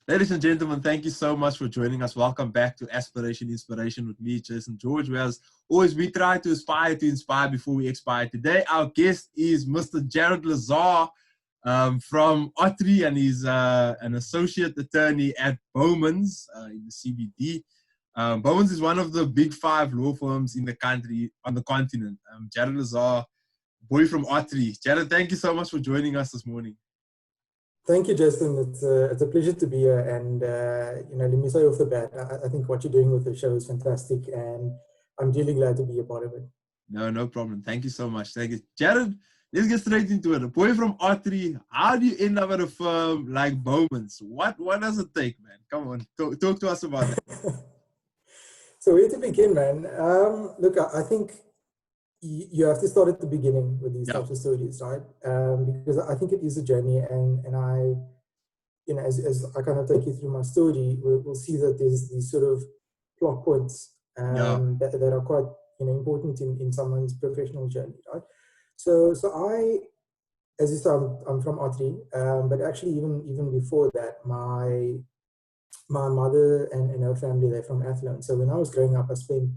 Ladies and gentlemen, thank you so much for joining us. Welcome back to Aspiration Inspiration with me, Jason George. As always, we try to aspire to inspire before we expire. Today, our guest is Mr. Jared Lesar from Ottery, and he's an associate attorney at Bowmans in the CBD. Bowmans is one of the big 5 law firms in the country, on the continent. Jared Lesar, boy from Ottery. Jared, thank you so much for joining us this morning. Thank you, Justin. It's a pleasure to be here. And, let me say off the bat, I think what you're doing with the show is fantastic. And I'm really glad to be a part of it. No problem. Thank you so much. Thank you. Jared, let's get straight into it. A boy from Ottery, how do you end up at a firm like Bowmans? What does it take, man? Come on, talk to us about that. So where to begin, man? Look, I think you have to start at the beginning with these types of stories, right? Because I think it is a journey, and I, as I kind of take you through my story, we'll see that there's these sort of plot points that are quite important in someone's professional journey, right? So I, as you said, I'm from Ottery, but actually even before that, my mother and her family, they're from Athlone. So when I was growing up, I spent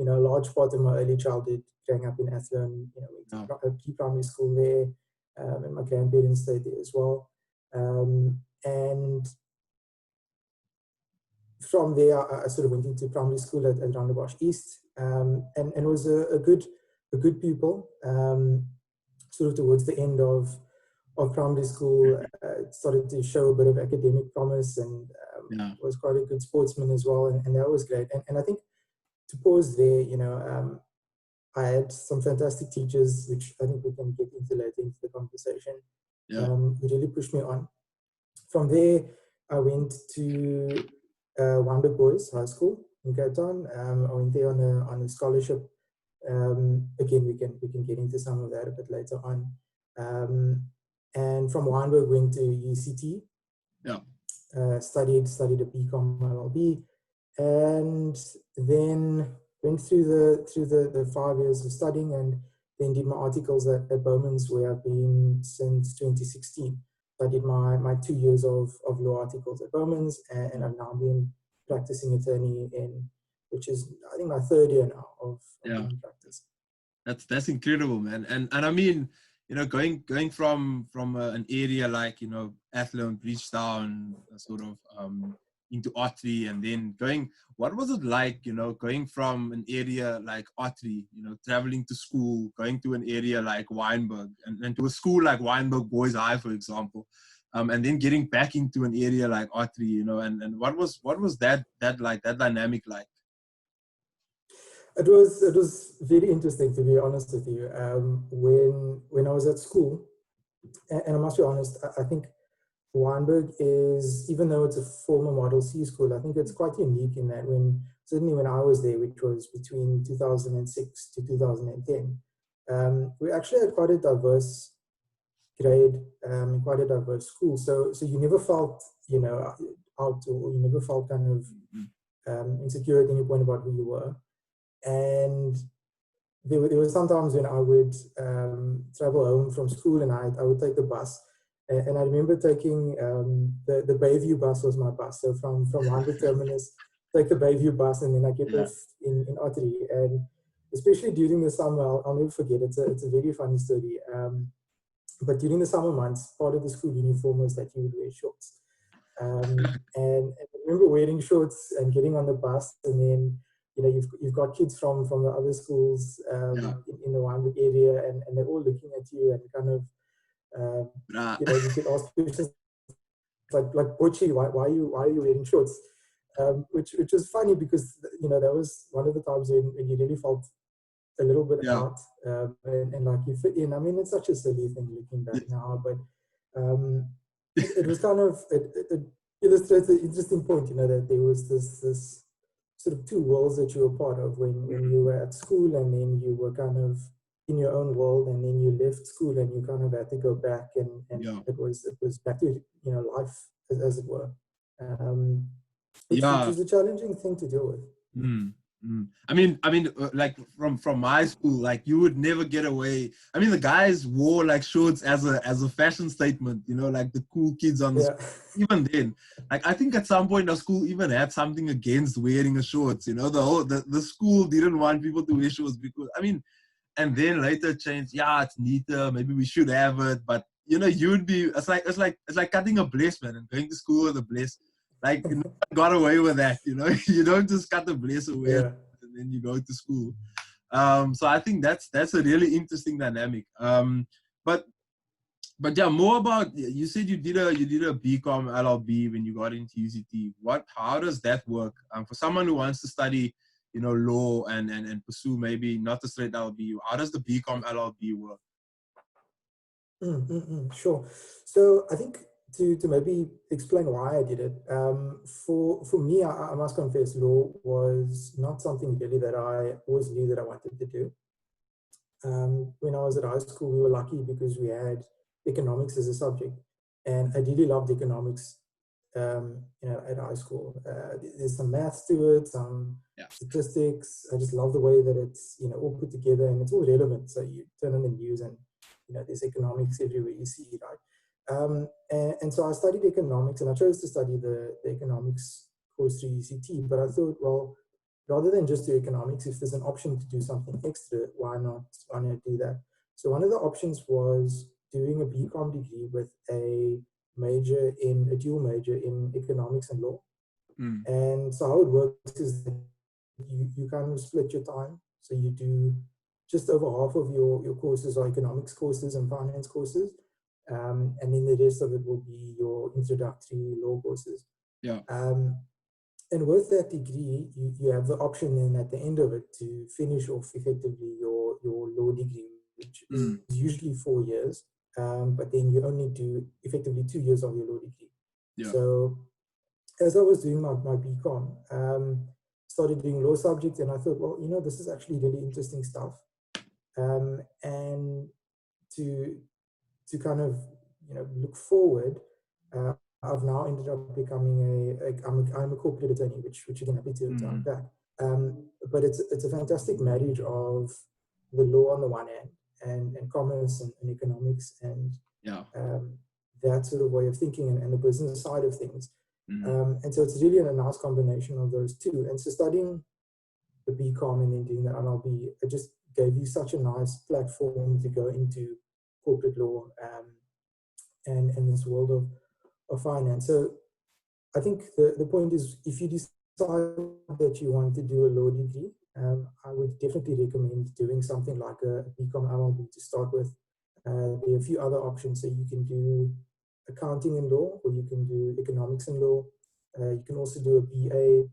a large part of my early childhood growing up in Athlone. Went to pre-primary school there, and my grandparents stayed there as well. And from there, I sort of went into primary school at Roundabout East, and was a good pupil. Sort of towards the end of primary school, started to show a bit of academic promise, and was quite a good sportsman as well, and that was great. And I think, to pause there, I had some fantastic teachers, which I think we can get into later into the conversation. Who really pushed me on. From there, I went to Wynberg Boys High School in Cape Town. I went there on a scholarship. Again, we can get into some of that a bit later on. And from Wynberg, went to UCT. Studied a BCom LLB. And then went through the 5 years of studying, and then did my articles at Bowmans, where I've been since 2016. So I did my 2 years of law articles at Bowmans, and I've now been practicing attorney which is, I think, my 3rd year now of practice. That's incredible, man. And I mean, going from an area like Athlone, Bridgetown, sort of into Ottery, and then what was it like, going from an area like Ottery, traveling to school, going to an area like Wynberg, and to a school like Wynberg Boys High, for example, and then getting back into an area like Ottery, and what was that like, that dynamic like? It was very interesting, to be honest with you. When I was at school, and I must be honest, I think Wynberg is, even though it's a former Model C school, I think it's quite unique in that certainly when I was there, which was between 2006 to 2010, we actually had quite a diverse grade, quite a diverse school. So you never felt, out, or you never felt kind of insecure at any point about who you were. And there were some times when I would travel home from school, and I would take the bus. And I remember taking the Bayview bus was my bus. So from Wynberg Terminus, take the Bayview bus, and then I get off in Ottery. And especially during the summer, I'll never forget. It's a very funny story. But during the summer months, part of the school uniform was that you would wear shorts. And I remember wearing shorts and getting on the bus, and then you've got kids from the other schools in the Wynberg area, and they're all looking at you and kind of. You could ask questions like Bochi, why are you wearing shorts? Which is funny, because that was one of the times when you really felt a little bit out, and like you fit in. I mean, it's such a silly thing looking back now, but it was kind of it illustrates the interesting point, that there was this sort of 2 worlds that you were part of when you were at school, and then you were kind of in your own world, and then you left school and you kind of had to go back, and it was back to life as it were. Which was a challenging thing to deal with. Like from my school, like you would never get away. I mean, the guys wore like shorts as a fashion statement, you know, like the cool kids on the Yeah. school. Even then, like I think at some point our school even had something against wearing a shorts. You know, the school didn't want people to wear shorts because and then later changed. Yeah, it's neater. Maybe we should have it, but you know, it's like cutting a bless, man, and going to school with a bless. Like you know, I got away with that. You know, you don't just cut the bless away Yeah. and then you go to school. So I think that's a really interesting dynamic. But yeah, more about you said you did a BCom LLB when you got into UCT. How does that work? For someone who wants to study, you know, law and pursue maybe not a straight LLB, how does the BCom LLB work? Sure. So I think to maybe explain why I did it. For me, I must confess, law was not something really that I always knew that I wanted to do. When I was at high school, we were lucky because we had economics as a subject, and I really loved economics. At high school, there's some maths to it, some statistics. I just love the way that it's all put together and it's all relevant. So you turn on the news and there's economics everywhere you see, right? And so I studied economics, and I chose to study the economics course through UCT. But I thought, well, rather than just do economics, if there's an option to do something extra, why not do that? So one of the options was doing a BCom degree with a dual major in economics and law. And so how it works is that you kind of split your time. So you do just over half of your courses are economics courses and finance courses. And then the rest of it will be your introductory law courses. Yeah. And with that degree, you have the option then at the end of it to finish off effectively your law degree, which is usually 4 years. But then you only do effectively 2 years of your law degree. Yeah. So as I was doing my BCom, started doing law subjects, and I thought, well, this is actually really interesting stuff. And to kind of look forward, I've now ended up becoming I'm a corporate attorney, which again happy to unpack. But it's a fantastic marriage of the law on the one hand and commerce and economics and that sort of way of thinking and the business side of things. And so it's really a nice combination of those two. And so studying the BCom and then doing the LLB, it just gave you such a nice platform to go into corporate law and in this world of finance. So I think the point is, if you decide that you want to do a law degree, I would definitely recommend doing something like a BCom LLB to start with. There are a few other options. So you can do accounting and law, or you can do economics and law. You can also do a BA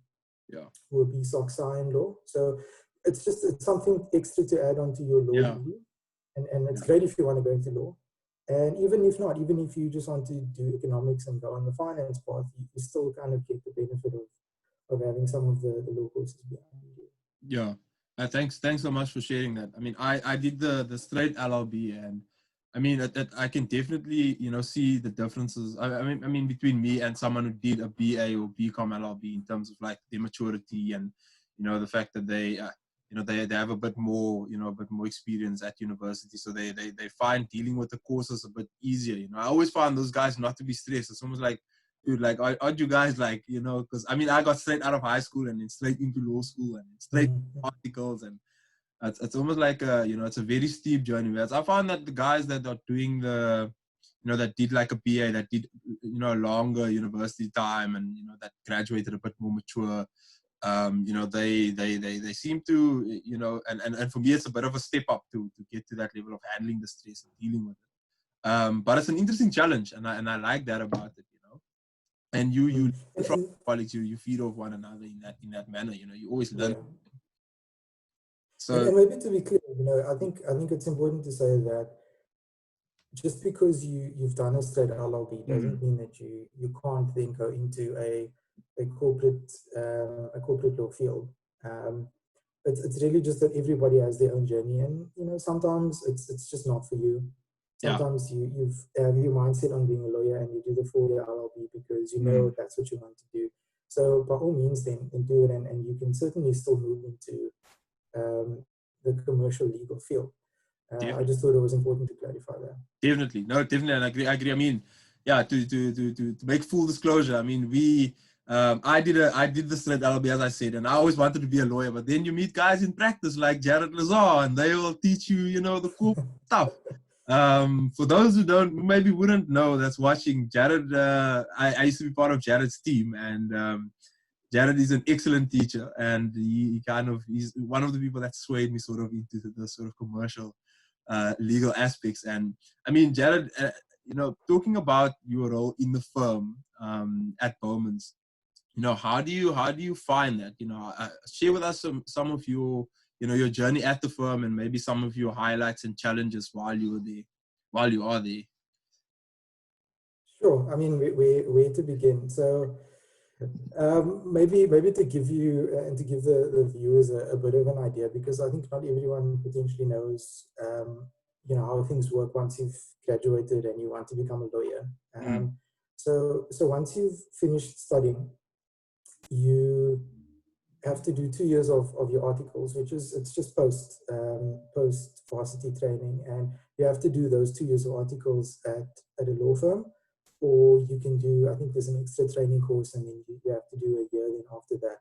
or a BSOC Sci in law. So it's something extra to add on to your law degree. And it's great if you want to go into law. And even if not, even if you just want to do economics and go on the finance path, you still kind of get the benefit of having some of the law courses behind you. Yeah. Thanks so much for sharing that. I mean, I did the straight LLB, and I mean, I can definitely, see the differences. I mean, between me and someone who did a BA or BCom LLB in terms of like their maturity and, the fact that they have a bit more, experience at university. So they find dealing with the courses a bit easier. I always found those guys not to be stressed. It's almost like, dude, like, aren't you guys like, because I mean, I got straight out of high school and then straight into law school and straight articles, and it's almost like it's a very steep journey. Whereas I found that the guys that are doing that did like a BA, that did a longer university time, and that graduated a bit more mature, they seem to and for me it's a bit of a step up to get to that level of handling the stress and dealing with it. But it's an interesting challenge, and I like that about it. And you from colleagues, you feed off one another in that manner. You always learn. Yeah. So and maybe to be clear, I think it's important to say that just because you've done a straight LLB doesn't mean that you can't then go into a corporate law field. It's really just that everybody has their own journey, and sometimes it's just not for you. Sometimes you have your mindset on being a lawyer and you do the 4-year LLB because that's what you want to do. So by all means, then do it, and you can certainly still move into the commercial legal field. I just thought it was important to clarify that. Definitely. No, definitely. And I agree. I mean, yeah, to make full disclosure, I mean, I did this at LB, as I said, and I always wanted to be a lawyer, but then you meet guys in practice like Jared Lesar, and they will teach you, you know, the cool stuff. For those who maybe wouldn't know, that's watching Jared, I used to be part of Jared's team, and Jared is an excellent teacher, and he's one of the people that swayed me sort of into the sort of commercial legal aspects. And I mean, Jared, you know, talking about your role in the firm at Bowmans, you know, how do you find that? You know, share with us some of your, you know, your journey at the firm, and maybe some of your highlights and challenges while you are there. Sure. I mean, where to begin? So maybe to give you and to give the viewers a bit of an idea, because I think not everyone potentially knows you know, how things work once you've graduated and you want to become a lawyer. So once you've finished studying, you have to do 2 years of your articles, which is, it's just post varsity training, and you have to do those 2 years of articles at a law firm, or you can do, I think there's an extra training course, and then you have to do a year then after that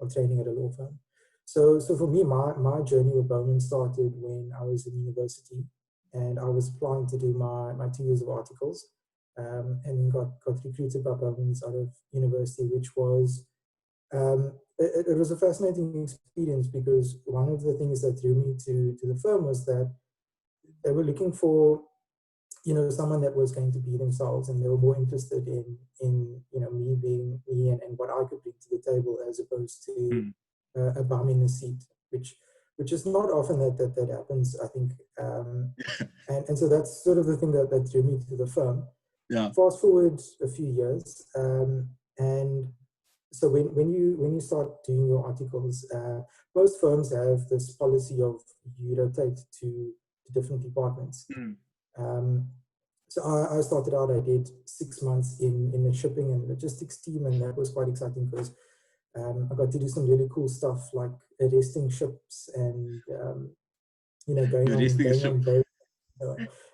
of training at a law firm. So for me, my journey with Bowmans started when I was in university, and I was applying to do my 2 years of articles, and then got recruited by Bowmans out of university, which was it was a fascinating experience, because one of the things that drew me to the firm was that they were looking for, you know, someone that was going to be themselves, and they were more interested in you know, me being me and what I could bring to the table, as opposed to a bum in a seat, which is not often that happens, I think. And so that's sort of the thing that drew me to the firm. Yeah. Fast forward a few years, and so when you start doing your articles, most firms have this policy of you rotate to different departments. So I started out, I did 6 months in the shipping and logistics team, and that was quite exciting, because I got to do some really cool stuff like arresting ships and you know, going on boats.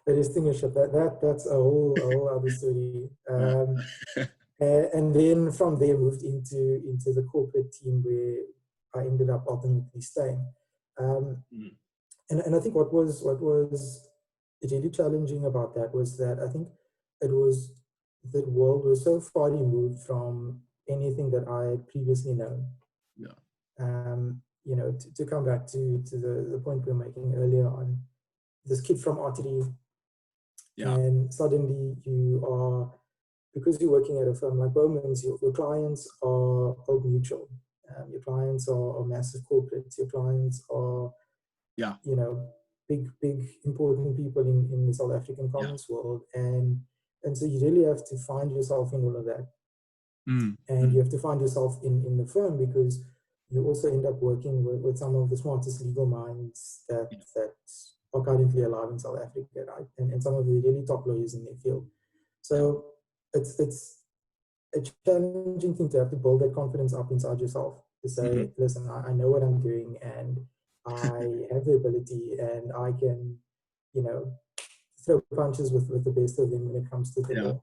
Arresting a ship, that's a whole other story. And then from there moved into the corporate team, where I ended up ultimately staying. And I think what was really challenging about that was that I think it was, the world was so far removed from anything that I had previously known. You know, to come back to the point we were making earlier on, this kid from Ottery, and suddenly you are, because you're working at a firm like Bowmans, your clients are Old Mutual, your clients are massive corporates, your clients are, you know, big important people in the South African commerce world, and so you really have to find yourself in all of that, and you have to find yourself in the firm, because you also end up working with some of the smartest legal minds that are currently alive in South Africa, right? And some of the really top lawyers in their field. So it's a challenging thing to have to build that confidence up inside yourself, to say, listen, I know what I'm doing, and I have the ability, and I can, you know, throw punches with the best of them when it comes to the law.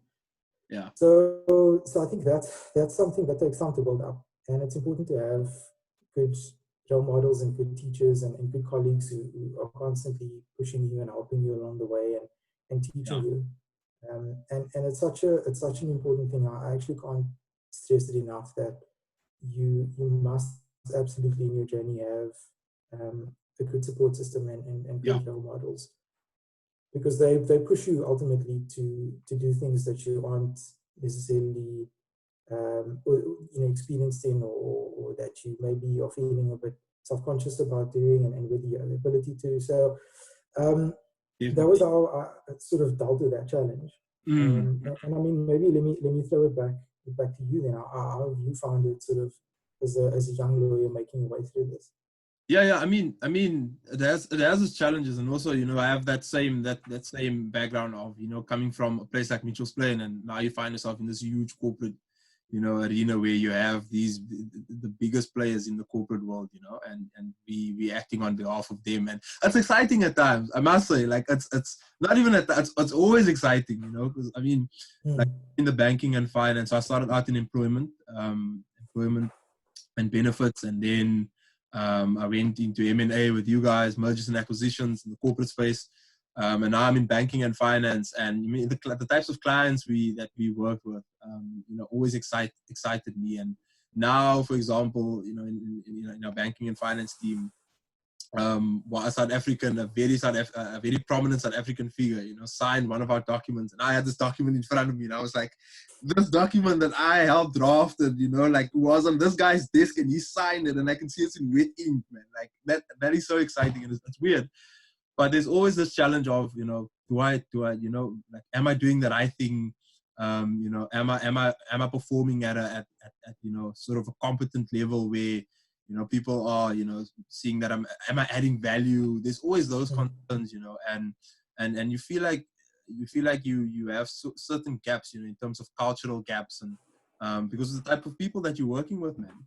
So I think that's something that takes time to build up, and it's important to have good role models and good teachers and good colleagues who are constantly pushing you and helping you along the way and teaching you. And it's such an important thing. I actually can't stress it enough, that you must absolutely in your journey have a good support system and good role models, because they push you ultimately to do things that you aren't necessarily experienced in, or that you maybe are feeling a bit self-conscious about doing, and with the ability to. So that was how I sort of dealt with that challenge. And I mean, maybe let me throw it back to you then. How have you found it, sort of, as a young lawyer making your way through this? I mean, it has its challenges, and also, you know, I have that same background of, you know, coming from a place like Mitchell's Plain, and now you find yourself in this huge corporate arena where you have the biggest players in the corporate world, and we acting on behalf of them, and it's exciting at times. I must say, like it's not even it's always exciting, because I mean, like in the banking and finance, I started out in employment and benefits, and then I went into M&A with you guys, mergers and acquisitions in the corporate space. And now I'm in banking and finance, and the types of clients that we work with, always excited me. And now, for example, in our banking and finance team, a South African, a very prominent South African figure, signed one of our documents, and I had this document in front of me, and I was like, this document that I helped drafted, like was on this guy's desk, and he signed it, and I can see it's in wet ink, man. Like that is so exciting, and it's weird. But there's always this challenge of, do I, like, am I doing the right thing? Am I performing at sort of a competent level where, people are, seeing that am I adding value? There's always those concerns, and you feel like you have certain gaps, in terms of cultural gaps, and because of the type of people that you're working with, man.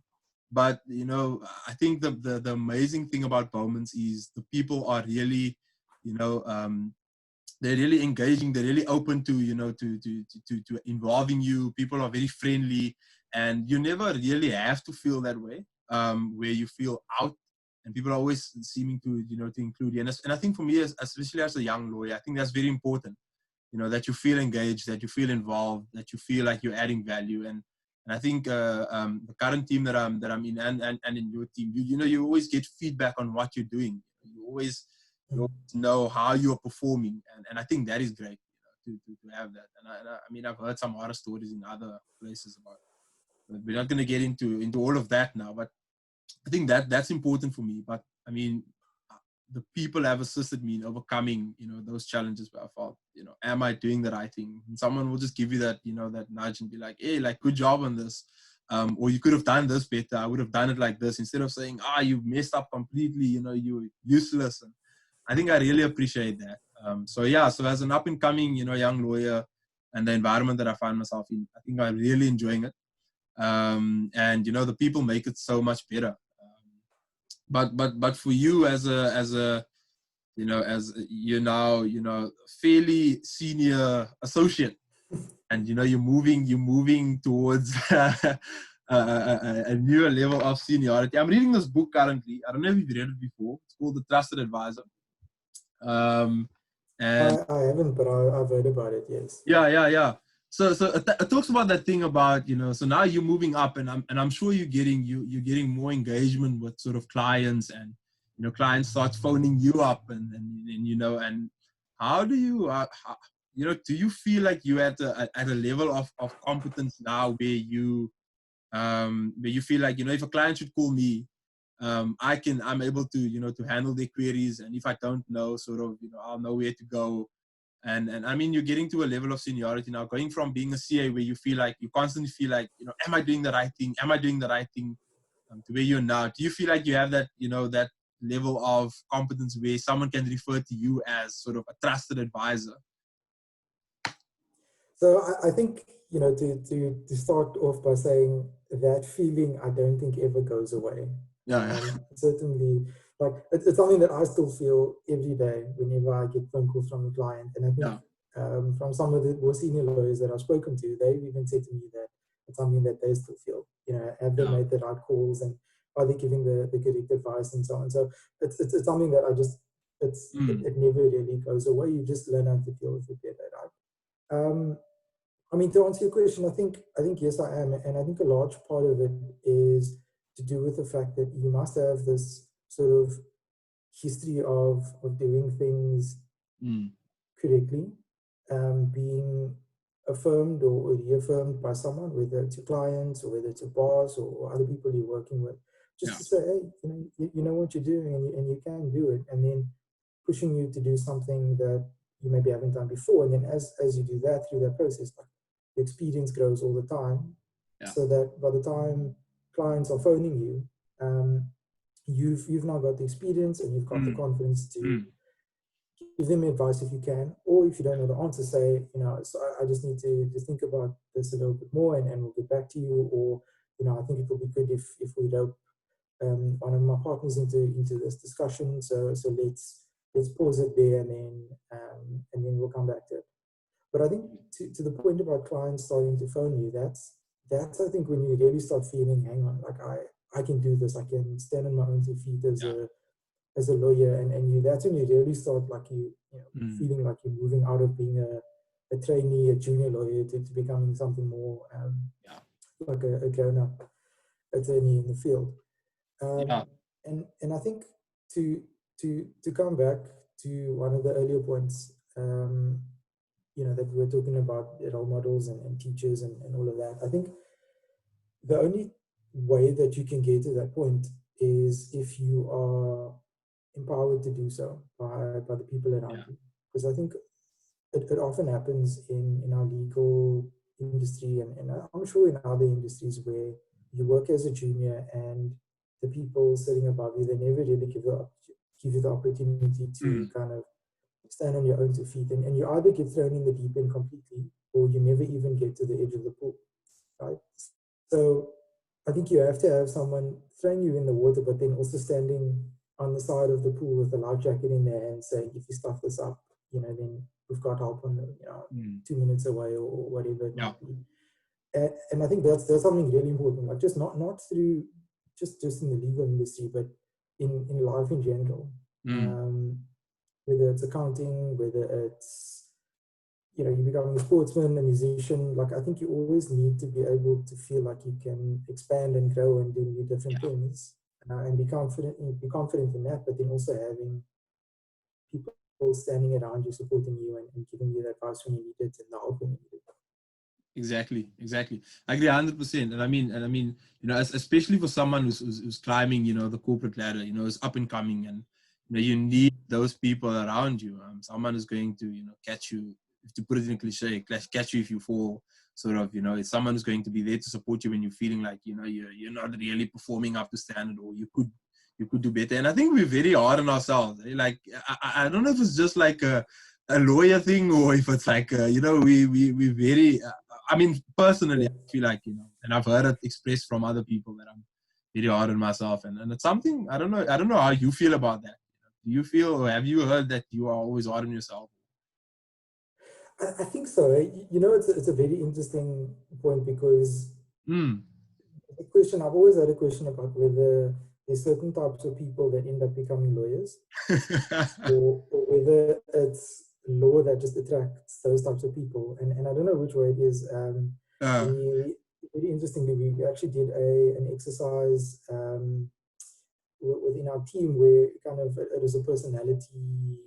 But I think the amazing thing about Bowmans is the people are really, they're really engaging. They're really open to to involving you. People are very friendly, and you never really have to feel that way, where you feel out. And people are always seeming to to include you. And I think for me, especially as a young lawyer, I think that's very important. That you feel engaged, that you feel involved, that you feel like you're adding value. And I think the current team that I'm in, and in your team, you always get feedback on what you're doing. You always know how you're performing, and I think that is great, to have that. And I mean, I've heard some horror stories in other places about it. But we're not going to get into all of that now. But I think that's important for me. But I mean, the people have assisted me in overcoming, those challenges where I felt, am I doing the right thing? And someone will just give you that, that nudge and be like, hey, like, good job on this. Or you could have done this better. I would have done it like this, instead of saying, you messed up completely, you're useless. And I think I really appreciate that. So as an up and coming, young lawyer, and the environment that I find myself in, I think I'm really enjoying it. And, the people make it so much better. But for you as you're now, fairly senior associate, and you're moving towards a newer level of seniority. I'm reading this book currently. I don't know if you've read it before. It's called The Trusted Advisor. And I haven't, but I've heard about it. Yes. Yeah. So it talks about that thing about, so now you're moving up, and I'm sure you're getting more engagement with sort of clients, and clients start phoning you up, and how do you do you feel like you're at a level of competence now where you feel like, if a client should call me, I'm able to to handle their queries, and if I don't know, sort of, I'll know where to go. And I mean, you're getting to a level of seniority now, going from being a CA where you constantly feel like, am I doing the right thing? Am I doing the right thing? To where you're now. Do you feel like you have that, that level of competence where someone can refer to you as sort of a trusted advisor? So I think, to start off by saying that feeling, I don't think ever goes away. Yeah. Certainly, like it's something that I still feel every day whenever I get phone calls from a client. And I think from some of the more senior lawyers that I've spoken to, they've even said to me that it's something that they still feel, have they made the right calls, and are they giving the correct advice, and so on. So it's something that it never really goes away. You just learn how to deal with it better, right? I mean, to answer your question, I think yes, I am. And I think a large part of it is to do with the fact that you must have this sort of history of doing things correctly, being affirmed or reaffirmed by someone, whether it's your clients or whether it's a boss or other people you're working with, just to say, hey, you know what you're doing, and you can do it, and then pushing you to do something that you maybe haven't done before. And then as you do that through that process, like, the experience grows all the time, so that by the time clients are phoning you, you've now got the experience, and you've got the confidence give them advice if you can, or if you don't know the answer, say, so I just need to think about this a little bit more, and we'll get back to you, or, I think it will be good if we rope one of my partners into this discussion. So let's pause it there, and then we'll come back to it. But I think to the point about clients starting to phone you, that's I think when you really start feeling, hang on, like I can do this, I can stand on my own 2 feet as a lawyer, and that's when you really start like feeling like you're moving out of being a trainee, a junior lawyer to becoming something more like a grown-up attorney in the field. And I think to come back to one of the earlier points, that we were talking about role models and teachers and all of that. I think the only way that you can get to that point is if you are empowered to do so by the people around you. Because I think it often happens in our legal industry, and I'm sure in other industries, where you work as a junior and the people sitting above you, they never really give you the opportunity to kind of stand on your own 2 feet, and you either get thrown in the deep end completely, or you never even get to the edge of the pool, right? So I think you have to have someone throwing you in the water, but then also standing on the side of the pool with a life jacket in their hand, saying, if you stuff this up, then we've got help on 2 minutes away, or whatever it might be. And I think that's something really important, like just not through just in the legal industry, but in life in general. Whether it's accounting, whether it's you're becoming a sportsman, a musician, like I think you always need to be able to feel like you can expand and grow and do new different things, and be confident in that, but then also having people standing around you, supporting you, and giving you the advice when you need it and the help when you need it. Exactly. I agree 100%. And I mean, especially for someone who's climbing, the corporate ladder, is up and coming, and you need those people around you. Someone who's going to, catch you, to put it in a cliche, catch you if you fall. Sort of, it's someone who's going to be there to support you when you're feeling like, you're not really performing up to standard, or you could do better. And I think we're very hard on ourselves. Like, I don't know if it's just like a lawyer thing, or if it's like, we very, personally, I feel like, and I've heard it expressed from other people, that I'm very hard on myself. And it's something, I don't know how you feel about that. Do you feel, or have you heard that you are always hard on yourself? I think so. It's a very interesting point, because the question, I've always had a question about whether there's certain types of people that end up becoming lawyers, or whether it's law that just attracts those types of people. And I don't know which way it is. We very interestingly, we actually did an exercise within our team, where kind of it was a personality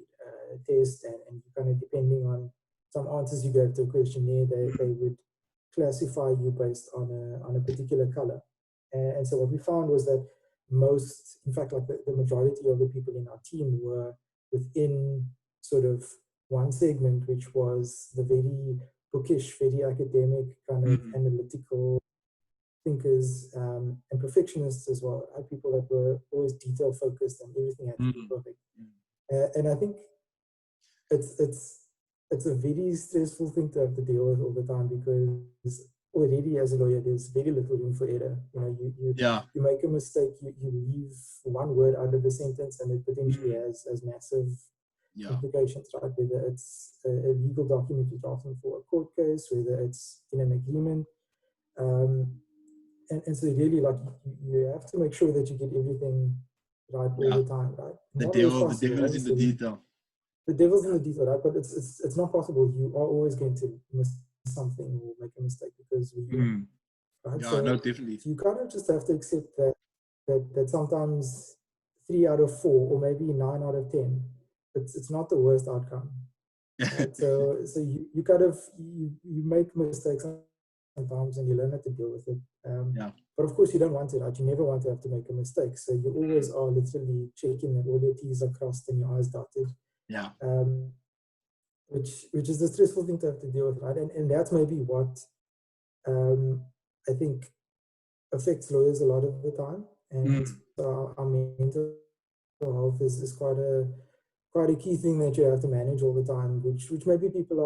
test, and kind of depending on some answers you gave to a questionnaire, they would classify you based on a particular color. And so what we found was that in fact, like the majority of the people in our team were within sort of one segment, which was the very bookish, very academic, kind of analytical thinkers, and perfectionists as well, right? People that were always detail focused, and everything had to be perfect. And I think it's a very stressful thing to have to deal with all the time, because already as a lawyer, there's very little room for error. You make a mistake, you leave one word out of a sentence, and it potentially has massive implications, right? Whether it's a legal document you're drafting for a court case, whether it's in an agreement. And so really, like, you have to make sure that you get everything right all the time, right? The devil is in the detail. The devil's in the detail, right? But it's not possible. You are always going to miss something or make a mistake, because we human, right? Yeah, so, no, definitely. So you kind of just have to accept that sometimes 3 out of 4, or maybe 9 out of 10, it's not the worst outcome. Right? so you kind of you make mistakes sometimes, and you learn how to deal with it. But of course, you don't want it, right? You never want to have to make a mistake. So you always are literally checking that all your T's are crossed and your I's dotted. Which is the stressful thing to have to deal with, right? And that's maybe what I think affects lawyers a lot of the time. And so our mental health is quite quite a key thing that you have to manage all the time, which maybe people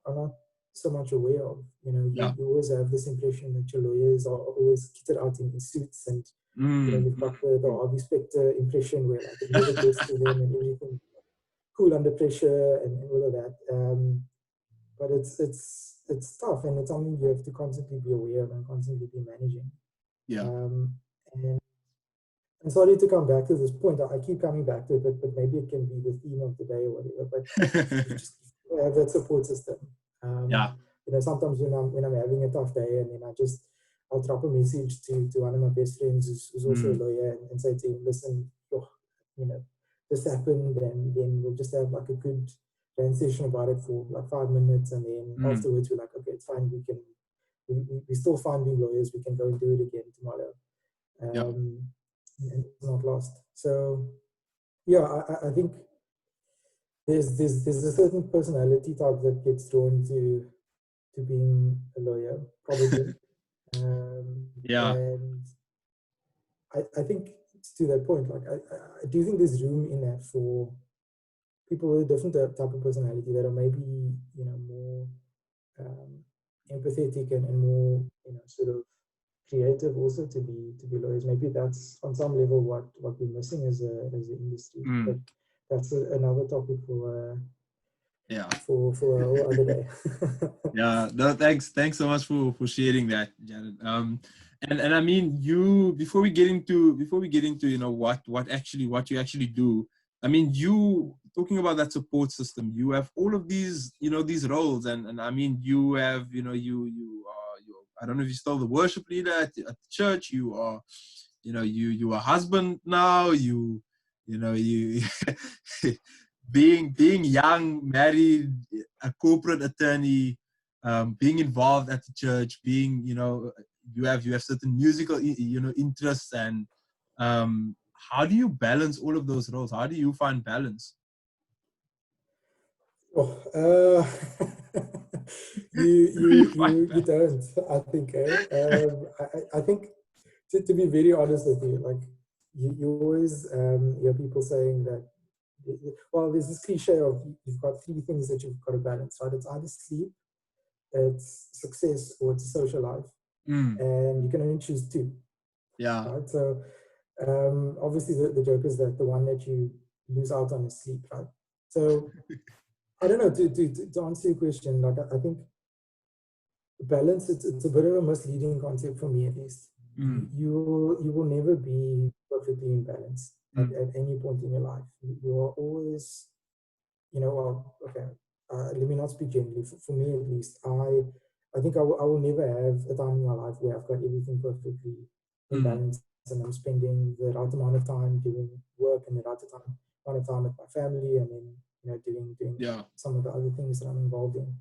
are not so much aware of. You know, Yeah. you always have this impression that your lawyers are always kitted out in suits, and you know, you've got the Harvey Specter impression where like it never gets to them and everything cool under pressure and all of that. But it's tough, and it's something you have to constantly be aware of and constantly be managing. Yeah. And I'm sorry to come back to this point. I keep coming back to it, but maybe it can be the theme of the day or whatever. But you just have that support system. Yeah. You know, sometimes when I'm having a tough day, and then I'll drop a message to one of my best friends who's also a lawyer, and say to him, listen, oh, you know, this happened, and then we'll just have like a good transition about it for like 5 minutes, and then afterwards we're like, okay, it's fine. We still fine being lawyers. We can go and do it again tomorrow. And it's not lost. So yeah, I think there's a certain personality type that gets drawn to being a lawyer, probably. Yeah. And I think to that point, like I do think there's room in that for people with a different type of personality that are maybe, you know, more empathetic and more, you know, sort of creative also to be lawyers. Maybe that's on some level what we're missing as an industry. But that's another topic for for a whole other day. Yeah, no, thanks so much for sharing that, Jared. And I mean, before we get into you know what you actually do. I mean, you talking about that support system. You have all of these, you know, these roles, and I mean, you have, you know, you I don't know if you're still the worship leader at the church. You are, you know, you are husband now. You know, you being young, married, a corporate attorney, being involved at the church, being, you know, you have certain musical, you know, interests, and how do you balance all of those roles? How do you find balance? Oh, you don't, I think. I think to be very honest with you, like you always hear people saying that, well, there's this cliche of you've got 3 things that you've got to balance, right? It's either sleep, it's success, or it's a social life, and you can only choose 2. Yeah. Right. So obviously the joke is that the one that you lose out on is sleep, right? So I don't know, to answer your question, like I think balance, it's a bit of a misleading concept for me, at least. You will never be perfectly in balance at any point in your life. You are always, you know, well, okay, let me not speak generally. For me, at least, I think I will never have a time in my life where I've got everything perfectly in balance, and I'm spending the right amount of time doing work and the right amount of time with my family, and then, you know, doing some of the other things that I'm involved in.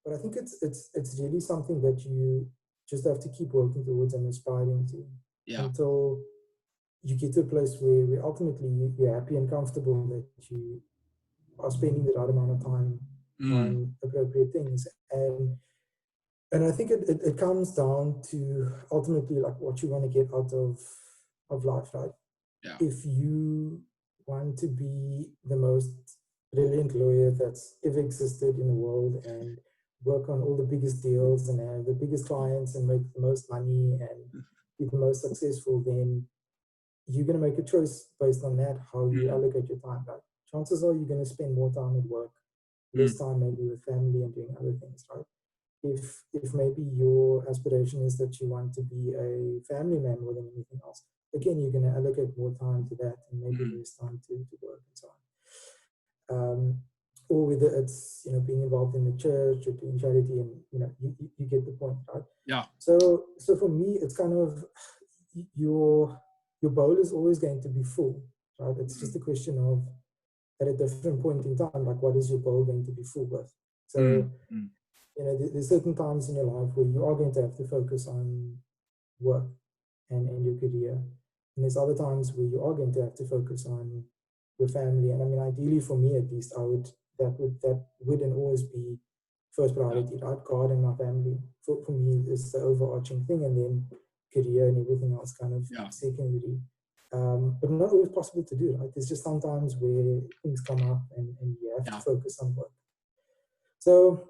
But I think it's really something that you just have to keep working towards and aspiring to until you get to a place where ultimately you're happy and comfortable that you are spending the right amount of time on appropriate things. And I think it comes down to ultimately like what you want to get out of life, right? Yeah. If you want to be the most brilliant lawyer that's ever existed in the world, and work on all the biggest deals and have the biggest clients and make the most money and be the most successful, then you're going to make a choice based on that, how you allocate your time. Right? Chances are you're going to spend more time at work, less time maybe with family and doing other things, right? If maybe your aspiration is that you want to be a family man more than anything else, again, you're going to allocate more time to that and maybe less time to work and so on. Or whether it's, you know, being involved in the church or doing charity, and, you know, you get the point, right? Yeah. So for me, it's kind of your bowl is always going to be full, right? It's just a question of, at a different point in time, like, what is your bowl going to be full with? So, you know, there's certain times in your life where you are going to have to focus on work and your career. And there's other times where you are going to have to focus on your family. And I mean, ideally for me, at least, that would and always be first priority, right? God and my family. For me, is the overarching thing, and then career and everything else kind of secondary. but not always possible to do, right? There's just sometimes where things come up and you have to focus on work. So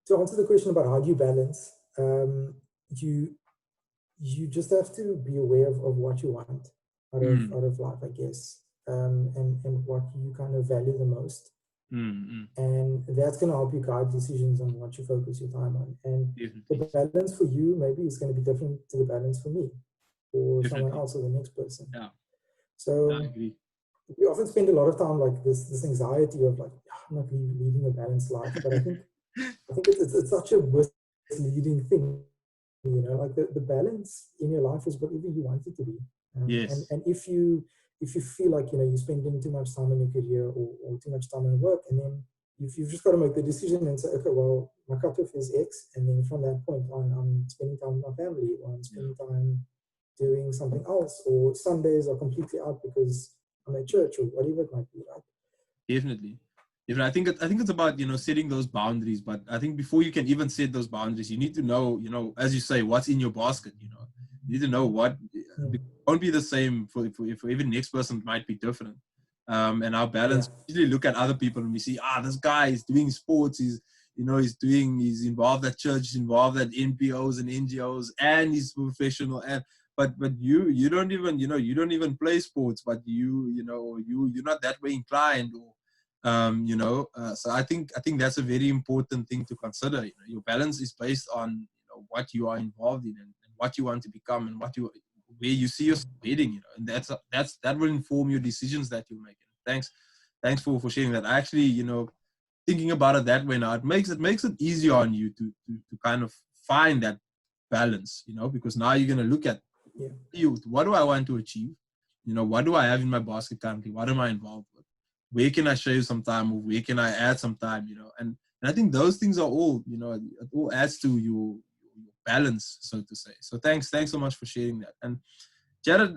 to answer the question about how do you balance, you just have to be aware of what you want out of life, I guess, and what you kind of value the most. And that's going to help you guide decisions on what you focus your time on. And the balance for you maybe is going to be different to the balance for me or someone else or the next person. So we often spend a lot of time like this anxiety of like, I'm not leading a balanced life. But I think it's such a misleading thing. You know, like the balance in your life is whatever you want it to be. And if you feel like, you know, you're spending too much time in your career or too much time in work, and then you've just got to make the decision and say, okay, well, my cutoff is X, and then from that point on, I'm spending time with my family, or I'm spending time doing something else, or Sundays are completely out because I'm at church or whatever it might be, right? Definitely. I think it's about, you know, setting those boundaries. But I think before you can even set those boundaries, you need to know, you know, as you say, what's in your basket. You know, you need to know what it won't be the same for even next person might be different. And our balance. We usually look at other people and we see, this guy is doing sports. He's involved at church, he's involved at NPOs and NGOs, and he's professional. And but you don't even play sports, but you're not that way inclined, or so I think that's a very important thing to consider. You know, your balance is based on, you know, what you are involved in and what you want to become and where you see yourself heading. You know, and that will inform your decisions that you make. Thanks for sharing that. I actually, you know, thinking about it that way now, it makes it easier on you to kind of find that balance. You know, because now you're going to look at what do I want to achieve? You know, what do I have in my basket currently? What am I involved with? Where can I shave some time, or where can I add some time, you know? And I think those things are all, you know, it all adds to your balance, so to say. So thanks so much for sharing that. And Jared,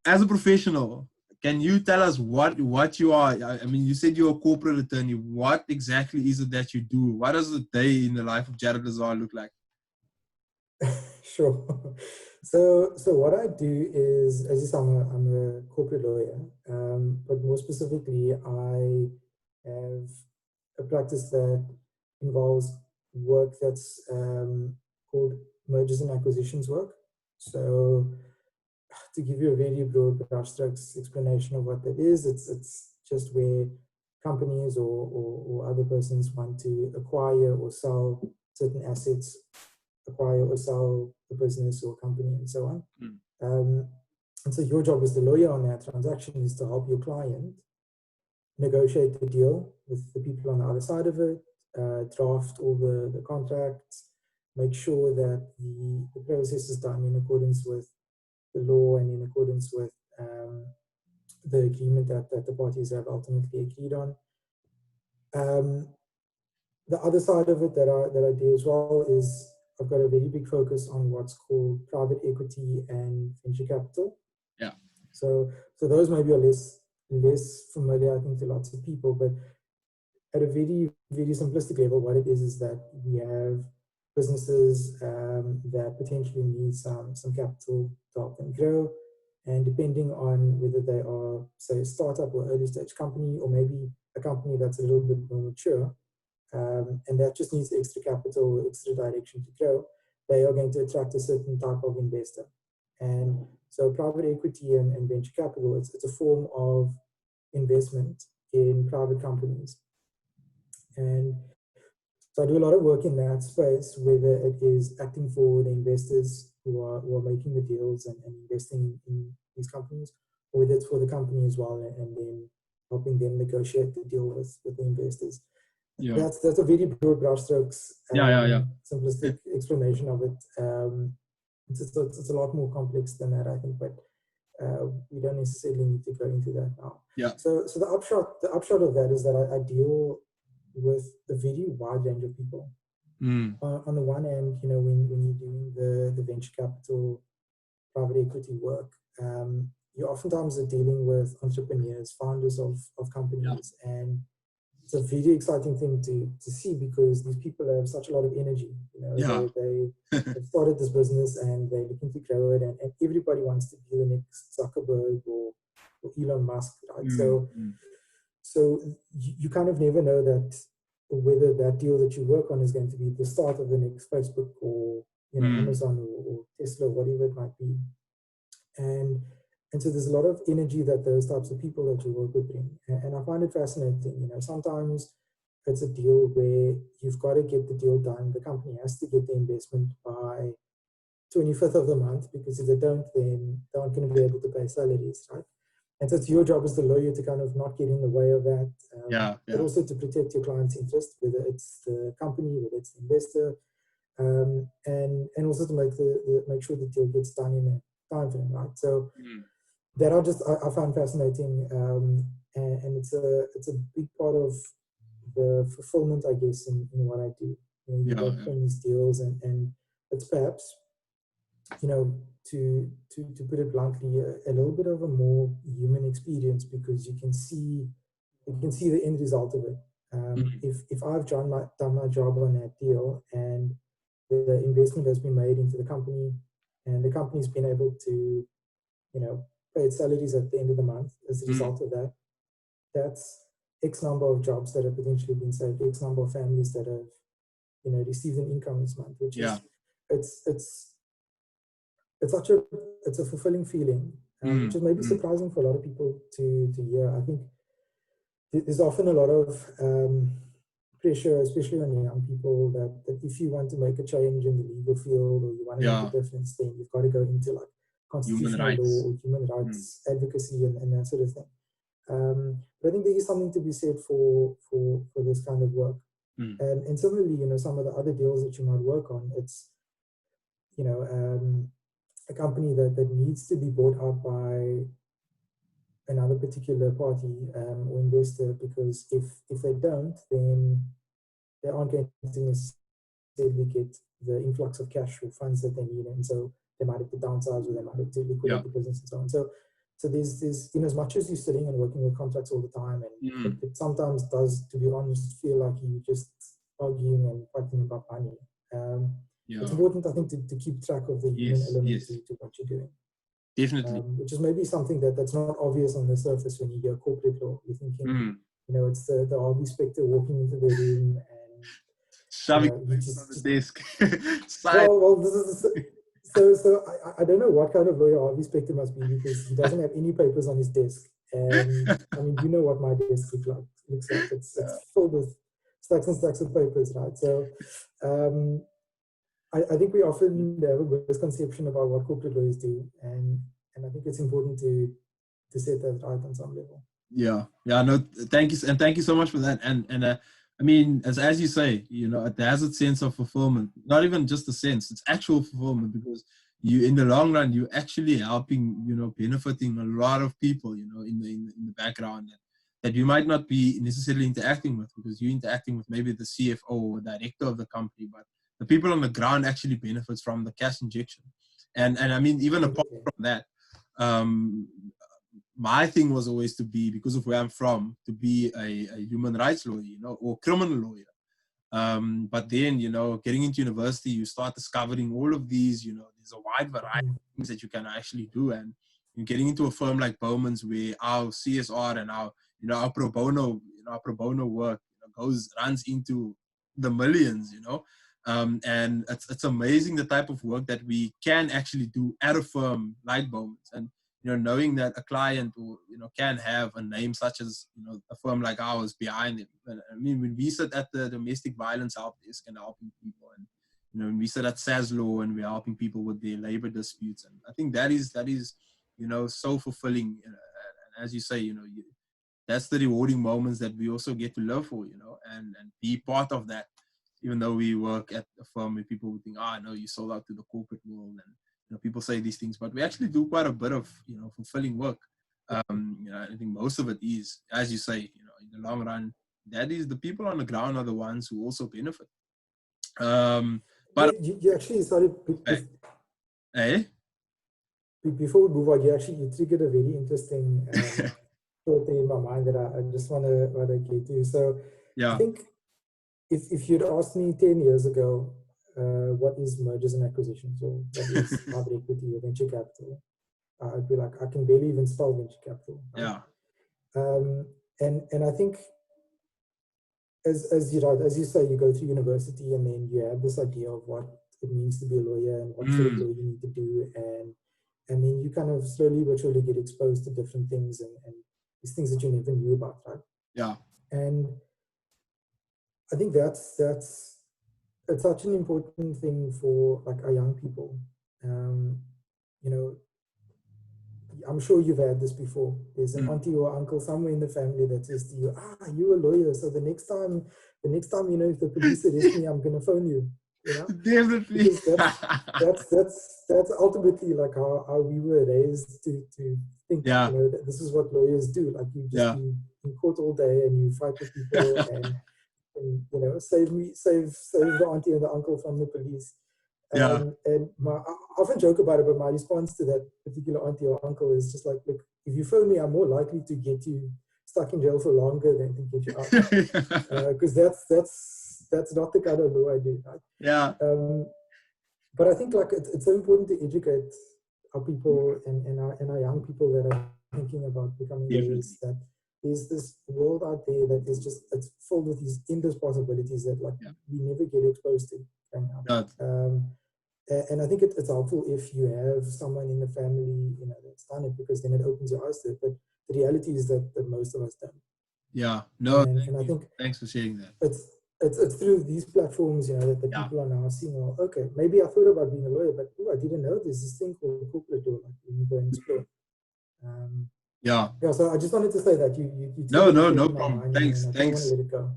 as a professional, can you tell us what you are? I mean, you said you're a corporate attorney. What exactly is it that you do? What does a day in the life of Jared Lesar look like? Sure. So what I do is, as you said, I'm a corporate lawyer, but more specifically, I have a practice that involves work that's called mergers and acquisitions work. So to give you a very broad brushstrokes explanation of what that is, it's just where companies or other persons want to acquire or sell certain assets, acquire or sell a business or company, and so on. And so your job as the lawyer on that transaction is to help your client negotiate the deal with the people on the other side of it, draft all the contracts, make sure that the process is done in accordance with the law and in accordance with the agreement that the parties have ultimately agreed on. The other side of it that I do as well is I've got a very big focus on what's called private equity and venture capital. Yeah. So those maybe are less familiar, I think, to lots of people, but at a very, very simplistic level, what it is that we have businesses that potentially need some capital to help them grow. And depending on whether they are, say, a startup or early stage company, or maybe a company that's a little bit more mature, and that just needs extra capital, extra direction to grow, they are going to attract a certain type of investor. And so private equity and venture capital, it's a form of investment in private companies. And so I do a lot of work in that space, whether it is acting for the investors who are making the deals and investing in these companies, or whether it's for the company as well, and then helping them negotiate the deal with the investors. Yeah. That's a very broad brushstrokes, simplistic explanation of it. It's a lot more complex than that, I think, but we don't necessarily need to go into that now. Yeah. So the upshot of that is that I deal with a very wide range of people. On the one hand, you know, when you're doing the venture capital, private equity work, you oftentimes are dealing with entrepreneurs, founders of companies, and it's a very exciting thing to see, because these people have such a lot of energy. You know, Yeah. they've started this business and they're looking to grow it, and everybody wants to be the next Zuckerberg or Elon Musk, right? So you kind of never know that whether that deal that you work on is going to be the start of the next Facebook or Amazon or Tesla, whatever it might be. And so there's a lot of energy that those types of people that you work with bring. And I find it fascinating. You know, sometimes it's a deal where you've got to get the deal done. The company has to get the investment by 25th of the month, because if they don't, then they aren't going to be able to pay salaries, right? And so it's your job as the lawyer to kind of not get in the way of that, but also to protect your client's interest, whether it's the company, whether it's the investor, and also to make sure the deal gets done in a time frame, right? So that I find fascinating, and it's a big part of the fulfillment, I guess, in what I do. You know, you work on these deals, and it's perhaps, you know, to put it bluntly, a little bit of a more human experience, because you can see the end result of it. If I've done my job on that deal, and the investment has been made into the company, and the company's been able to, you know, pay its salaries at the end of the month as a result of that, that's X number of jobs that have potentially been saved, X number of families that have, you know, received an income this month, which is it's a fulfilling feeling, which is maybe surprising for a lot of people to hear. I think there's often a lot of pressure, especially on young people, that if you want to make a change in the legal field, or you want to make a difference, then you've got to go into like constitutional law or human rights advocacy and that sort of thing. But I think there is something to be said for this kind of work. And similarly, you know, some of the other deals that you might work on, it's, you know, a company that needs to be bought out by another particular party or investor, because if they don't, then they aren't going to necessarily get the influx of cash or funds that they need, and so they might have to downsize, or they might have to liquidate the business and so on. So there's in as much as you're sitting and working with contracts all the time, and it sometimes does, to be honest, feel like you're just arguing and fighting about money. It's important, I think, to keep track of the human element to what you're doing. Definitely. Which is maybe something that's not obvious on the surface when you hear corporate law. You're thinking, you know, it's the Harvey Specter walking into the room and shoving just on the desk. well, this is so I don't know what kind of lawyer Harvey Specter must be, because he doesn't have any papers on his desk. And I mean, you know what my desk looks like. It's filled with stacks and stacks of papers, right? So I think we often have a misconception about what corporate lawyers do, and I think it's important to set that right on some level. No, thank you, and thank you so much for that. And I mean, as you say, you know, it has a sense of fulfillment. Not even just a sense; it's actual fulfillment, because you, in the long run, you're actually helping, you know, benefiting a lot of people, you know, in the background that you might not be necessarily interacting with, because you're interacting with maybe the CFO or director of the company, but the people on the ground actually benefits from the cash injection. And I mean, even apart from that, my thing was always to be, because of where I'm from, to be a human rights lawyer, you know, or criminal lawyer. But then, you know, getting into university, you start discovering all of these, you know, there's a wide variety of things that you can actually do. And you're getting into a firm like Bowmans, where our CSR and our, you know, our pro bono work, you know, runs into the millions, you know. And it's amazing the type of work that we can actually do at a firm like Bowmans. And, you know, knowing that a client, or, you know, can have a name such as, you know, a firm like ours behind them. And I mean, when we sit at the domestic violence help desk and helping people, and, you know, when we sit at SASLAW and we're helping people with their labor disputes, and I think that is, you know, so fulfilling. And as you say, you know, that's the rewarding moments that we also get to live for, you know, and be part of that. Even though we work at a firm where people would think, no, you sold out to the corporate world, and, you know, people say these things, but we actually do quite a bit of, you know, fulfilling work. You know, I think most of it is, as you say, you know, in the long run, that is, the people on the ground are the ones who also benefit. But you actually started. hey, before we move on, you triggered a very interesting thought in my mind that I just want to get to. So I Yeah. think if you'd asked me 10 years ago, what is mergers and acquisitions, or what is private equity or venture capital, I'd be like, I can barely even spell venture capital. Right? Yeah. And I think as you say, you go through university and then you have this idea of what it means to be a lawyer and what sort of law you need to do, and then you kind of slowly but surely get exposed to different things and these things that you never knew about, right? Yeah. And I think it's such an important thing for like our young people. You know, I'm sure you've had this before. There's an auntie or uncle somewhere in the family that says to you, you're a lawyer, so the next time, you know, if the police arrest me, I'm gonna phone you, you know? Definitely. Because that's ultimately like how we were raised to think, Yeah. you know, that this is what lawyers do. Like you just be in court all day and you fight with people and you know, save the auntie and the uncle from the police. Yeah. And I often joke about it, but my response to that particular auntie or uncle is just like, look, if you phone me, I'm more likely to get you stuck in jail for longer than to get you out. Because that's not the kind of law I do. Right? Yeah. But I think like it's so important to educate our people and our young people that are thinking about becoming lawyers, that there's this world out there that is just, it's filled with these endless possibilities that like we never get exposed to right now. And I think it's helpful if you have someone in the family, you know, that's done it, because then it opens your eyes to it. But the reality is that most of us don't. Yeah. No. And I think thanks for sharing that. It's through these platforms, you know, that the people are now seeing, well, okay, maybe I thought about being a lawyer, but I didn't know there's this thing called corporate law, like when you go and explore. Yeah. So I just wanted to say that you No in my problem. mind, Thanks. and I don't want to let it go.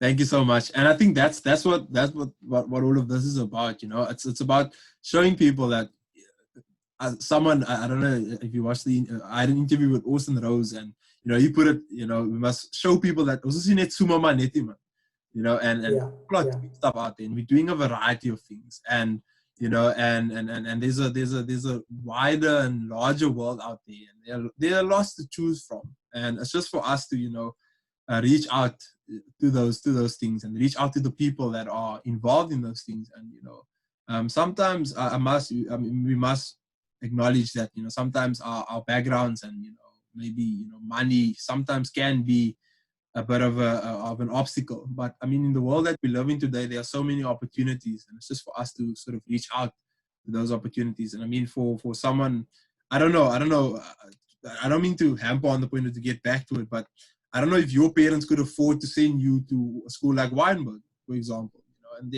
Thank you so much. And I think that's what all of this is about. You know, it's about showing people that someone, I don't know if you watched I had an interview with Austin Rose, and you know, he put it, you know, we must show people that you know, and people are doing stuff out there, and we're doing a variety of things, and you know, and there's a wider and larger world out there, and there are lots to choose from, and it's just for us to, you know, reach out to those things and reach out to the people that are involved in those things. And you know, sometimes we must acknowledge that, you know, sometimes our backgrounds and, you know, maybe, you know, money sometimes can be a bit of an obstacle. But I mean, in the world that we live in today, there are so many opportunities, and it's just for us to sort of reach out to those opportunities. And I mean, for someone, I don't know, I don't mean to hamper on the point to get back to it, but I don't know if your parents could afford to send you to a school like Wynberg, for example, you know, and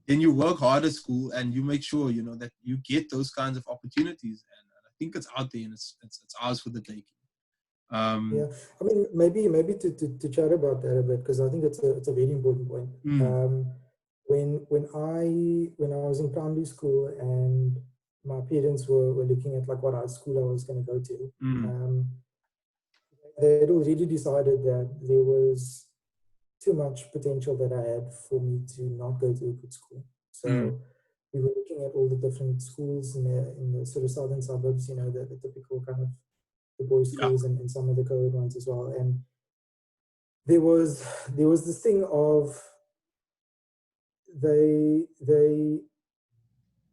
then you work hard at school and you make sure, you know, that you get those kinds of opportunities. And I think it's out there, and it's ours for the taking. I mean, maybe to chat about that a bit, because I think it's a very important point. When I was in primary school and my parents were looking at like what high school I was going to go to, they had already decided that there was too much potential that I had for me to not go to a good school. So we were looking at all the different schools in the sort of southern suburbs, you know, the typical kind of the boys' schools and some of the co-ed ones as well. And there was this thing of they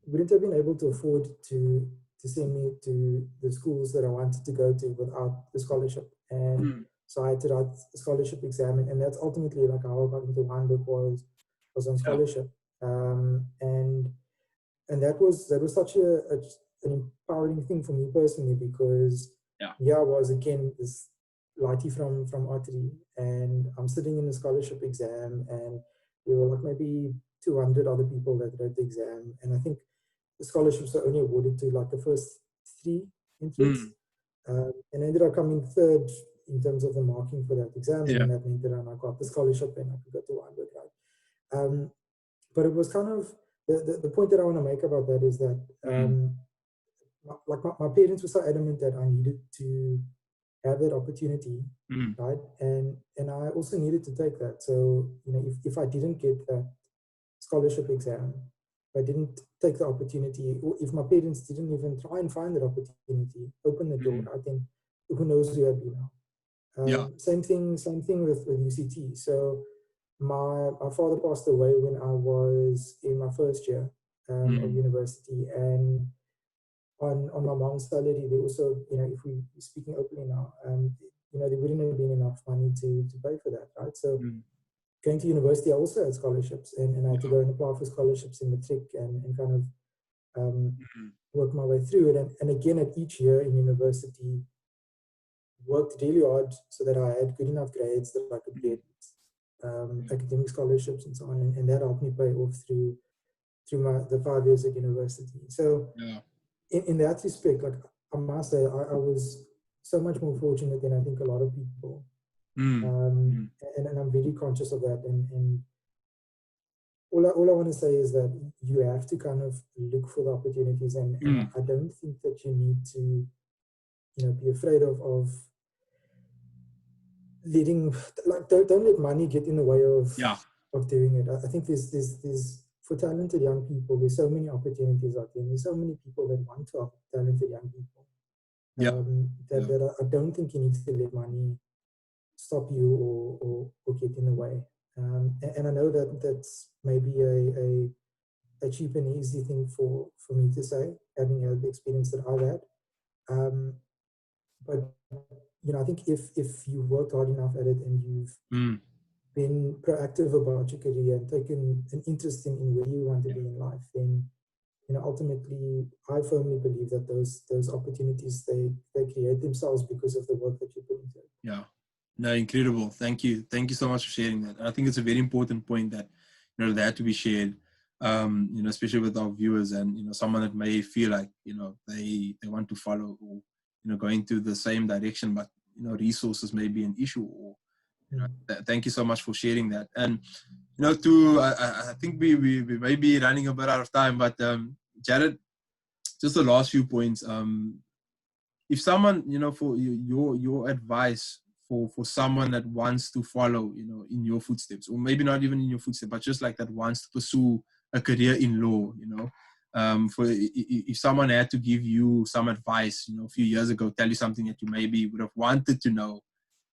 wouldn't have been able to afford to send me to the schools that I wanted to go to without the scholarship. And so I had to write a scholarship exam, and that's ultimately like how I got into Wynberg was on scholarship. And that was such an empowering thing for me personally, because I was again this lighty from Ottery, and I'm sitting in the scholarship exam, and there were like maybe 200 other people that wrote the exam, and I think the scholarships are only awarded to like the first 3 entrants, and I ended up coming third in terms of the marking for that exam, and that meant that I got the scholarship and I could go to Wynberg, right? But it was kind of the point that I want to make about that is that my parents were so adamant that I needed to have that opportunity, right? And I also needed to take that. So, you know, if I didn't get that scholarship exam, if I didn't take the opportunity, or if my parents didn't even try and find that opportunity, open the door, right, then who knows who I'd be now. Yeah. Same thing with UCT. So my father passed away when I was in my first year of university, and on my mom's salary, they also, if we're speaking openly now, there wouldn't have been enough money to pay for that, right? So going to university, I also had scholarships, and I had to go and apply for scholarships in Matric and kind of work my way through it. And again, at each year in university, worked really hard so that I had good enough grades that I could get academic scholarships and so on, and that helped me pay off through the 5 years at university. So in that respect, like I must say, I was so much more fortunate than I think a lot of people, and I'm very conscious of that. And all I want to say is that you have to kind of look for the opportunities, and I don't think that you need to, be afraid of letting, like, don't let money get in the way of doing it. I think there's for talented young people, there's so many opportunities out there, and there's so many people that want to help talented young people. That I don't think you need to let money stop you or get in the way. And I know that that's maybe a cheap and easy thing for me to say, having had the experience that I've had. But I think if you worked hard enough at it and you've been proactive about your career and taken an interest in where you want to be in life, then ultimately I firmly believe that those opportunities they create themselves because of the work that you put into it. Yeah. No, incredible. Thank you so much for sharing that. I think it's a very important point that that had to be shared, especially with our viewers and someone that may feel like they want to follow or go into the same direction, but resources may be an issue. Or thank you so much for sharing that. And I think we may be running a bit out of time, but Jared, just the last few points. If someone for your advice for someone that wants to follow in your footsteps, or maybe not even in your footsteps, but just like that wants to pursue a career in law, if someone had to give you some advice a few years ago, tell you something that you maybe would have wanted to know,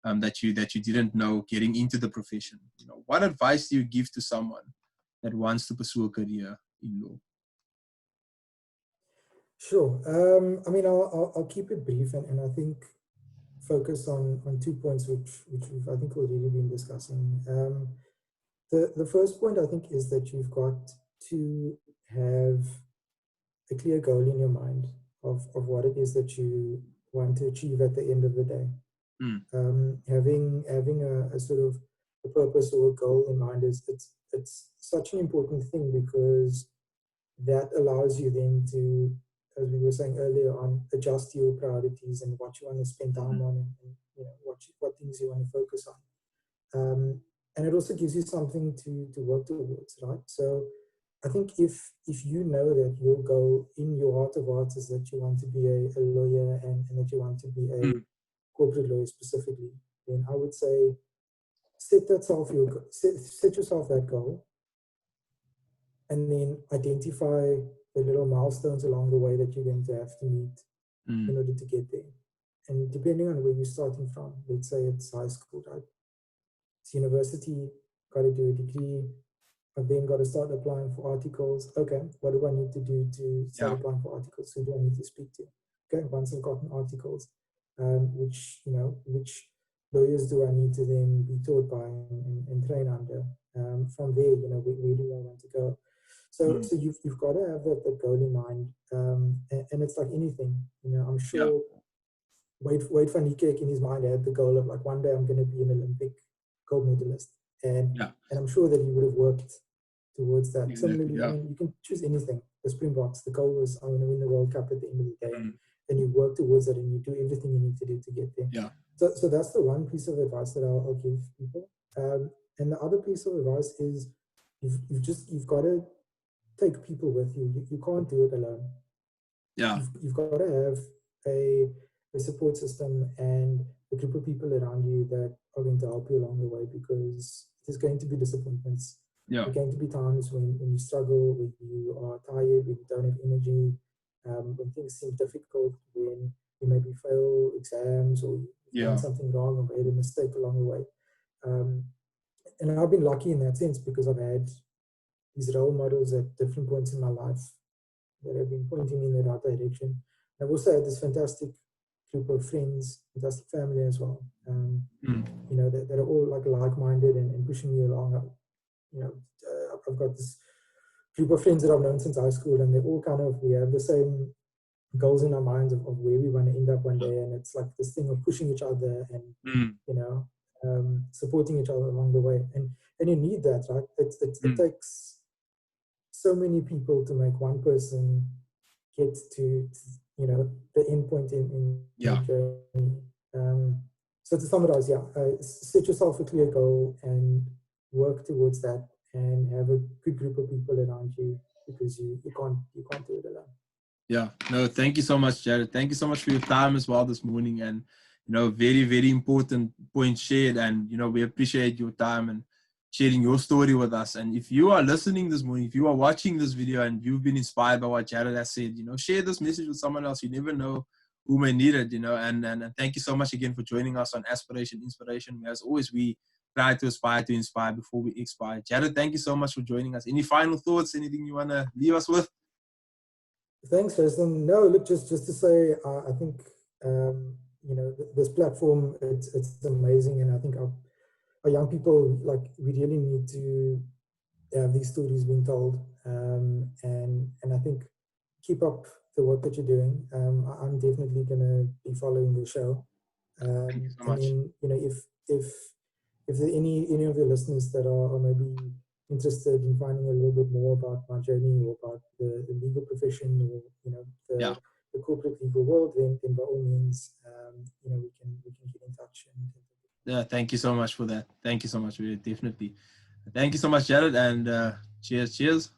that you didn't know getting into the profession, what advice do you give to someone that wants to pursue a career in law? Sure. I mean, I'll keep it brief, and I think focus on 2 points which we've, I think, already been discussing. The first point, I think, is that you've got to have a clear goal in your mind of what it is that you want to achieve at the end of the day. Having a sort of a purpose or a goal in mind it's such an important thing, because that allows you then to, as we were saying earlier on, adjust your priorities and what you want to spend time on, and what things you want to focus on. And it also gives you something to work towards, right? So I think if you know that your goal in your heart of hearts is that you want to be a lawyer and that you want to be a corporate lawyer specifically, then I would say set yourself that goal, and then identify the little milestones along the way that you're going to have to meet in order to get there. And depending on where you're starting from, let's say it's high school, right? It's university, got to do a degree, I've then got to start applying for articles. Okay, what do I need to do to start applying for articles? Who do I need to speak to? Okay, once I've gotten articles, which lawyers do I need to then be taught by and train under? From there, where do I want to go? So you've got to have that goal in mind, and it's like anything. I'm sure Wade van Niekerk in his mind had the goal of, like, one day I'm going to be an Olympic gold medalist, and I'm sure that he would have worked towards that. Similarly, you can choose anything. The Springboks, the goal was, I want to win the World Cup at the end of the day, and you work towards it, and you do everything you need to do to get there. So that's the one piece of advice that I'll give people. And the other piece of advice is you've got to take people with you. You can't do it alone. You've got to have a support system and a group of people around you that are going to help you along the way, because there's going to be disappointments. There are going to be times when you struggle, when you are tired, when you don't have energy, when things seem difficult, when maybe fail exams, or you've done Yeah. something wrong or made a mistake along the way. And I've been lucky in that sense because I've had these role models at different points in my life that have been pointing me in the right direction. I've also had this fantastic group of friends, fantastic family as well. You know, that are all like-minded and pushing me along. You know, I've got this group of friends that I've known since high school, and they're all we have the same goals in our minds of where we want to end up one day, and it's like this thing of pushing each other and you know, supporting each other along the way, and you need that, right? It takes so many people to make one person get to you know, the end point in the journey. So to summarize, set yourself a clear goal and work towards that, and have a good group of people around you, because you can't do it alone. Yeah, no, thank you so much, Jared. Thank you so much for your time as well this morning, and you know, very, very important point shared, and you know, we appreciate your time and sharing your story with us. And if you are listening this morning, if you are watching this video and you've been inspired by what Jared has said, you know, share this message with someone else. You never know who may need it, you know. And thank you so much again for joining us on Aspiration Inspiration. As always, we try to aspire to inspire before we expire. Jared, thank you so much for joining us. Any final thoughts? Anything you want to leave us with? Thanks, Jason. No, look, just to say, I think you know, this platform, it's amazing, and I think our young people, like, we really need to have these stories being told, and I think keep up the work that you're doing. I'm definitely gonna be following the show, Thank you so and much. then, you know, if there are any of your listeners that are maybe interested in finding a little bit more about my journey, or about the legal profession, or you know, the corporate legal world, then by all means, you know, we can get in touch. Yeah, thank you so much for that. Thank you so much. Definitely. Thank you so much, Jared, and cheers.